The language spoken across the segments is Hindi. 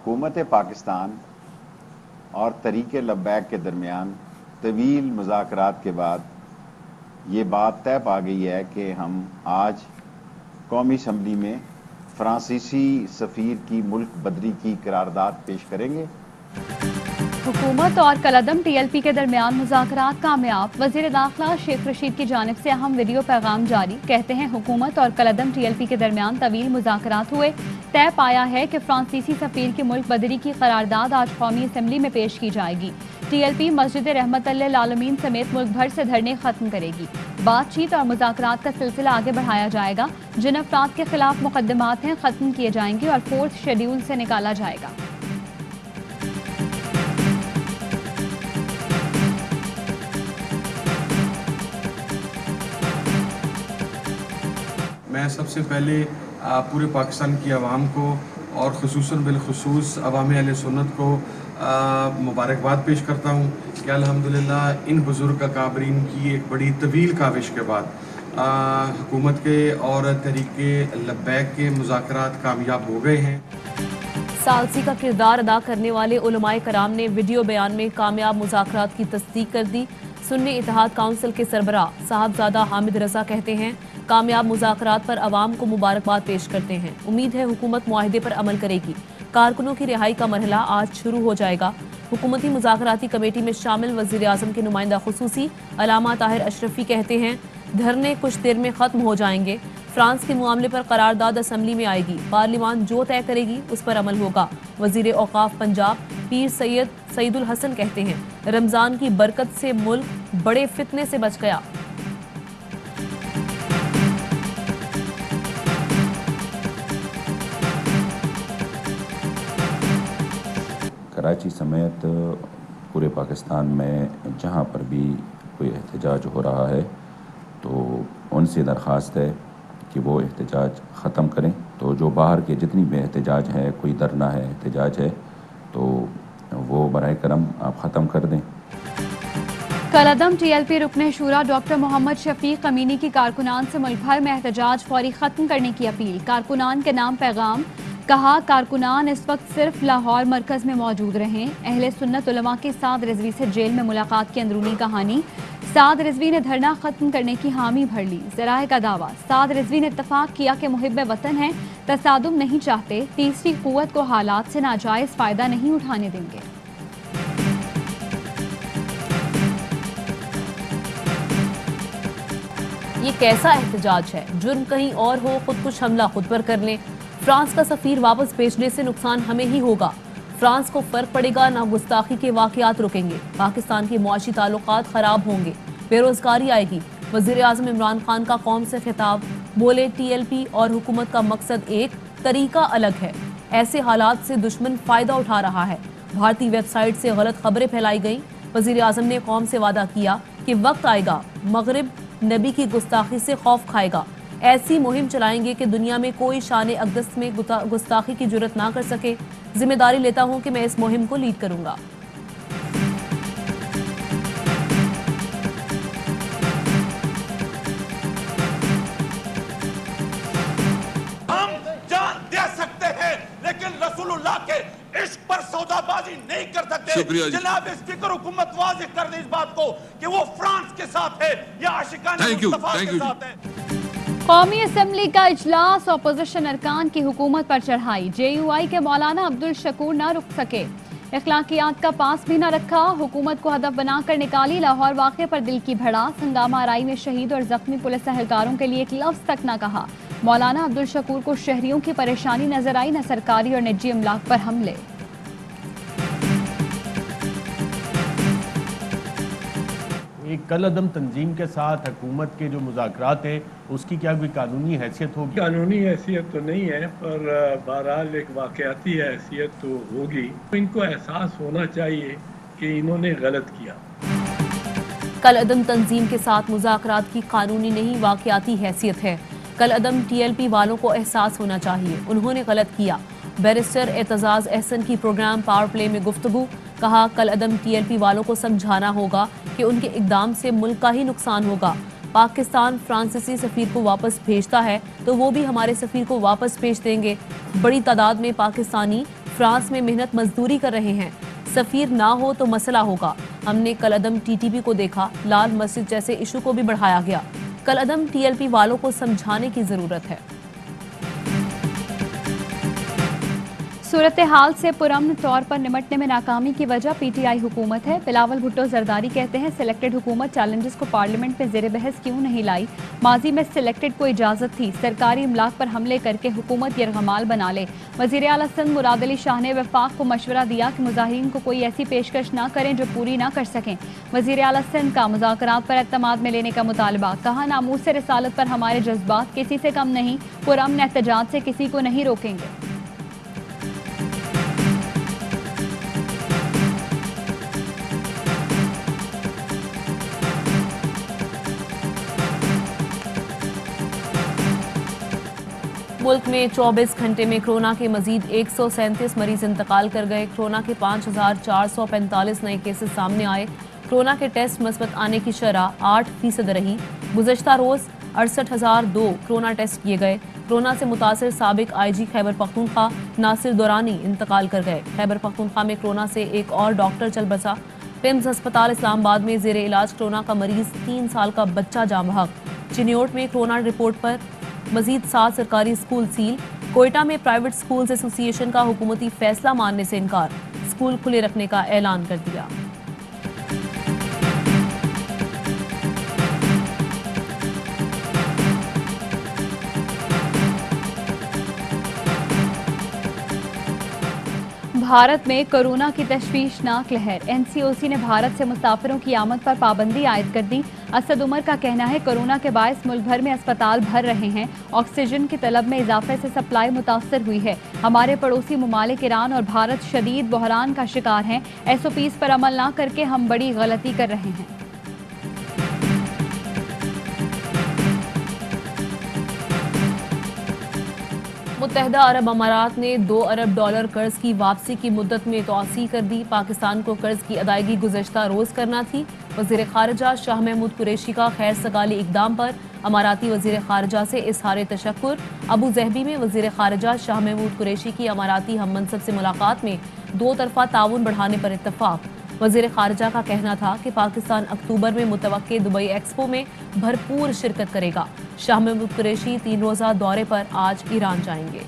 हुकूमत पाकिस्तान और तहरीक लब्बैक के दरमियान तवील मुज़ाकरात के बाद ये बात तय पा गई है कि हम आज कौमी असम्बली में फ्रांसीसी सफ़ीर की मुल्क बदरी की करारदाद पेश करेंगे। हुकूमत और कलअदम TLP के दरमियान मुज़ाकरात कामयाब। वज़ीर दाखिला शेख रशीद की जानिब से अहम वीडियो पैगाम जारी। कहते हैं हुकूमत और कलअदम TLP के दरमियान तवील मुज़ाकरात हुए। तय पाया है कि फ्रांसीसी सफ़ीर की मुल्क बदरी की करारदाद आज कौमी असम्बली में पेश की जाएगी। TLP मस्जिद रहमतुल्लिल आलमीन समेत मुल्क भर से धरने खत्म करेगी। बातचीत और मुज़ाकरात का सिलसिला आगे बढ़ाया जाएगा। जिन अफराद के खिलाफ मुकदमात हैं खत्म किए जाएंगे और 4th शेड्यूल से निकाला जाएगा। मैं सबसे पहले पूरे पाकिस्तान की आवाम को और ख़ुसूसन बिलख़ुसूस अवाम अहले सुन्नत को मुबारकबाद पेश करता हूँ कि अल्हम्दुलिल्लाह इन बुज़ुर्ग अकाबरीन की एक बड़ी तवील काविश के बाद हुकूमत के और तहरीक लब्बैक के मुज़ाकरात कामयाब हो गए हैं। सालसी का किरदार अदा करने वाले उलमाए कराम ने वीडियो बयान में कामयाब मुज़ाकरात की तस्दीक कर दी। सुन्नी इत्तेहाद काउंसिल के सरबराह साहबजादा हामिद रजा कहते हैं कामयाब मुज़ाकरात पर अवाम को मुबारकबाद पेश करते हैं। उम्मीद है हुकूमत मुआहदे पर अमल करेगी। कारकुनों की रिहाई का मरहला आज शुरू हो जाएगा। हुकूमती मुज़ाकराती कमेटी में शामिल वज़ीर आज़म के नुमाइंदा खुसूसी अलामा ताहिर अशरफी कहते हैं धरने कुछ देर में ख़त्म हो जाएंगे। फ्रांस के मामले पर करारदाद असम्बली में आएगी। पार्लिमान जो तय करेगी उस पर अमल होगा। वज़ीर औक़ाफ़ पंजाब पीर सैयद सईदुल हसन कहते हैं रमज़ान की बरकत से मुल्क बड़े फितने से बच गया। कराची समेत पूरे पाकिस्तान में जहाँ पर भी कोई एहतजाज हो रहा है तो उनसे दरख्वास्त है कि वो एहतजाज ख़त्म करें। तो जो बाहर के जितनी भी एहतजाज है, कोई धरना है, एहतजाज है, तो वो बराए करम आप ख़त्म कर दें। कलअदम TLP रुकने शूरा डॉक्टर मोहम्मद शफीक अमीनी की कारकुनान से मुल्क भर में एहतजाज फौरी ख़त्म करने की अपील। कारकुनान के नाम पैगाम। कहा कारकुनान इस वक्त सिर्फ लाहौर मरकज़ में मौजूद रहें। अहले सुन्नत उलमा की साद रिजवी से जेल में मुलाकात की अंदरूनी कहानी। साद रिजवी ने धरना खत्म करने की हामी भर ली। ज़राए का दावा। साद रिजवी ने इत्तफाक किया कि मुहिब्बे वतन हैं, तसादुम नहीं चाहते, तीसरी कुव्वत को हालात से नाजायज़ फ़ायदा नहीं उठाने देंगे। ये कैसा एहतजाज है? जुर्म कहीं और हो, खुदकुश हमला खुद पर कर लें। फ्रांस का सफ़ीर वापस भेजने से नुकसान हमें ही होगा। फ्रांस को फ़र्क पड़ेगा ना, गुस्ताखी के वाक़यात रुकेंगे। पाकिस्तान के मुआशी ताल्लुकात ख़राब होंगे, बेरोज़गारी आएगी। वज़ीर आज़म इमरान खान का कौम से खिताब। बोले TLP और हुकूमत का मकसद एक, तरीका अलग है। ऐसे हालात से दुश्मन फ़ायदा उठा रहा है। भारतीय वेबसाइट से गलत खबरें फैलाई गई। वज़ीर आज़म ने कौम से वादा किया कि वक्त आएगा मगरिब नबी की गुस्ताखी से खौफ खाएगा। ऐसी मुहिम चलाएंगे कि दुनिया में कोई शान अक़दस में गुस्ताखी की जुर्रत ना कर सके। जिम्मेदारी लेता हूं कि मैं इस मुहिम को लीड करूंगा। हम जान दे सकते हैं लेकिन रसूलुल्लाह के इश्क पर सौदाबाजी नहीं कर सकते। जनाब स्पीकर हुकूमत वाज़ेह कर दे इस बात को कि वो फ्रांस के साथ है या आशिकाने मुस्तफा के साथ है। कौमी असम्बली का इजलास अपोजिशन अरकान की हुकूमत पर चढ़ाई। JUI के मौलाना अब्दुल शकूर न रुक सके। इखलाकियात का पास भी न रखा। हुकूमत को हदफ बनाकर निकाली लाहौर वाक़े पर दिल की भड़ास। हंगामा आराई में शहीद और जख्मी पुलिस एहलकारों के लिए एक लफ्ज़ तक न कहा। मौलाना अब्दुल शकूर को शहरियों की परेशानी नजर आई, न सरकारी और निजी अमलाक पर हमले। एक कलअदम तंजीम के साथ हुकूमत के जो मुज़ाकरात हैं उसकी क्या कोई कानूनी हैसियत होगी? कानूनी हैसियत तो नहीं है, पर बहरहाल एक वाक़याती हैसियत तो होगी। इनको एहसास होना चाहिए कि इन्होंने गलत किया। कलअदम तंजीम के साथ मुज़ाकरात की कानूनी नहीं वाक़याती हैसियत है। कलअदम TLP वालों को एहसास होना चाहिए उन्होंने गलत किया। बैरिस्टर एतजाज़ एहसन की प्रोग्राम पावर प्ले में गुफ्तगू। कहा कलअदम TLP वालों को समझाना होगा कि उनके इक़दाम से मुल्क का ही नुकसान होगा। पाकिस्तान फ्रांसीसी सफ़ीर को वापस भेजता है तो वो भी हमारे सफ़ीर को वापस भेज देंगे। बड़ी तादाद में पाकिस्तानी फ्रांस में मेहनत मजदूरी कर रहे हैं। सफीर ना हो तो मसला होगा। हमने कलअदम टीटीपी को देखा, लाल मस्जिद जैसे इशू को भी बढ़ाया गया। कलअदम टीएलपी वालों को समझाने की जरूरत है। सूरत हाल से पुरअमन तौर पर निमटने में नाकामी की वजह पीटीआई हुकूमत है। बिलावल भुट्टो जरदारी कहते हैं सिलेक्टेड हुकूमत चैलेंजेस को पार्लियामेंट में जेर बहस क्यों नहीं लाई। माजी में सिलेक्टेड को इजाजत थी, सरकारी इमलाक पर हमले करके हुकूमत यरगमाल बना ले। वजीर आला सिंध मुराद अली शाह ने वफाक को मशवरा दिया कि मुजाहिरीन को कोई ऐसी पेशकश ना करें जो पूरी ना कर सकें। वजीर आला सिंध का मुज़ाकरात पर एतमाद में लेने का मुतालबा। कहा नामूस से रिसालत पर हमारे जज्बात किसी से कम नहीं, पुरअमन एहतजाज से किसी को नहीं रोकेंगे। मुल्क में 24 घंटे में कोरोना के मजीद 137 मरीज इंतकाल कर गए। कोरोना के 5445 नए केसेस सामने आए। कोरोना के टेस्ट मस्बत आने की शरह 8% रही। गुज़श्ता रोज 68,002 कोरोना टेस्ट किए गए। कोरोना से मुतासिर साबिक IG खैबर पख्तूनख्वा नासिर दुरानी इंतकाल कर गए। खैबर पख्तूनख्वा में कोरोना से एक और डॉक्टर चल बसा। पिम्स अस्पताल इस्लामाबाद में जेर इलाज कोरोना का मरीज 3 साल का बच्चा जाँ बहक। चिन्योट में कोरोना रिपोर्ट पर मजीद 7 सरकारी स्कूल सील। कोयटा में प्राइवेट स्कूल्स एसोसिएशन का हुकूमती फैसला मानने से इनकार, स्कूल खुले रखने का ऐलान कर दिया। भारत में कोरोना की तशवीशनाक लहर। NCOC ने भारत से मुसाफिरों की आमद पर पाबंदी आयद कर दी। असद उमर का कहना है कोरोना के बायस मुल्क भर में अस्पताल भर रहे हैं। ऑक्सीजन की तलब में इजाफे से सप्लाई मुतासर हुई है। हमारे पड़ोसी ममालिक ईरान और भारत शदीद बहरान का शिकार हैं। SOPs पर अमल ना करके हम बड़ी गलती कर रहे हैं। मुत्तहदा अरब अमारात ने $2 अरब कर्ज की वापसी की मुद्दत में तौसी कर दी। पाकिस्तान को कर्ज की अदायगी गुज़श्ता रोज करना थी। वज़ीर ख़ारिजा शाह महमूद कुरैशी का खैर सगाली इक़दाम पर अमाराती वज़ीर ख़ारिजा से इज़हार तशक्कुर। अबू ज़हबी में वज़ीर ख़ारिजा शाह महमूद कुरैशी की अमाराती हम मनसब से मुलाकात में 2 तरफ़ा ताउन बढ़ाने पर इत्तफ़ाक़। वज़ीर ख़ारिजा का कहना था कि पाकिस्तान अक्टूबर में मुतवक्के दुबई एक्सपो में भरपूर शिरकत करेगा। शाह महमूद कुरैशी 3 रोज़ा दौरे पर आज ईरान जाएंगे।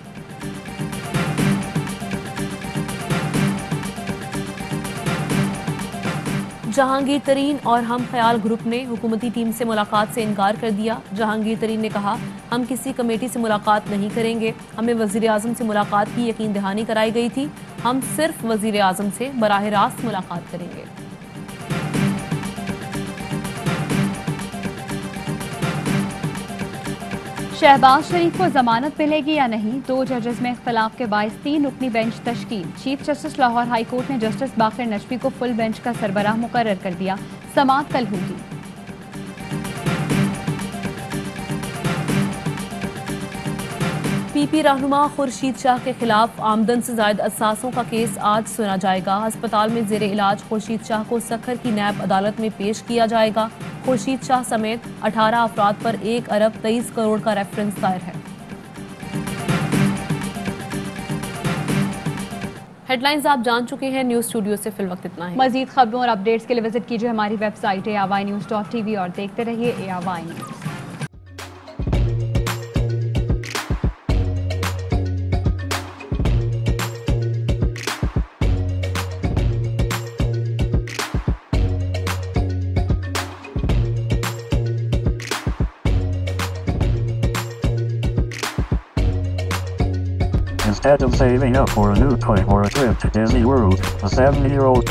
जहांगीर तरीन और हम ख्याल ग्रुप ने हुकूमती टीम से मुलाकात से इनकार कर दिया। जहांगीर तरीन ने कहा हम किसी कमेटी से मुलाकात नहीं करेंगे। हमें वज़ीर आज़म से मुलाकात की यकीन दहानी कराई गई थी। हम सिर्फ वज़ीर आज़म से बराह रास्त मुलाकात करेंगे। शहबाज शरीफ को जमानत मिलेगी या नहीं, 2 जजेस में इख्तलाफ के बायस 3 रुकनी बेंच तश्कील। Chief justice Lahore high court ने जस्टिस बाकर नजफी को फुल बेंच का सरबराह मुकर्रर कर दिया। समाअत कल होगी। PP रहनुमा खुर्शीद शाह के खिलाफ आमदन से जायद असासों का केस आज सुना जाएगा। अस्पताल में जेर इलाज खुर्शीद शाह को सखर की नैब अदालत में पेश किया जाएगा। खुर्शीद शाह समेत 18 अफराद पर 1 अरब 23 करोड़ का रेफरेंस दायर है। हेडलाइंस आप जान चुके हैं। न्यूज स्टूडियो से फिल वक्त इतना ही। मजीद खबरों और अपडेट्स के लिए विजिट कीजिए हमारी वेबसाइट ARYnews.tv और देखते रहिए ARY news. Instead of saving up for a new toy or a trip to Disney World, the 7-year-old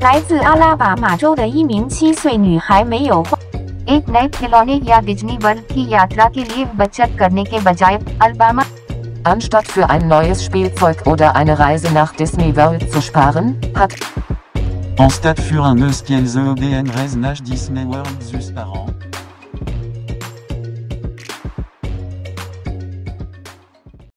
来自阿拉巴马州的一名7岁女孩没有花 एक नए खिलौने या डिज्नी वर्ल्ड की यात्रा के लिए बचत करने के बजाय Alabama Anstatt für ein neues Spielzeug oder eine Reise nach Disney World zu sparen, hat En stade für un eus kiel ze ODN reis nach Disney World zus par an.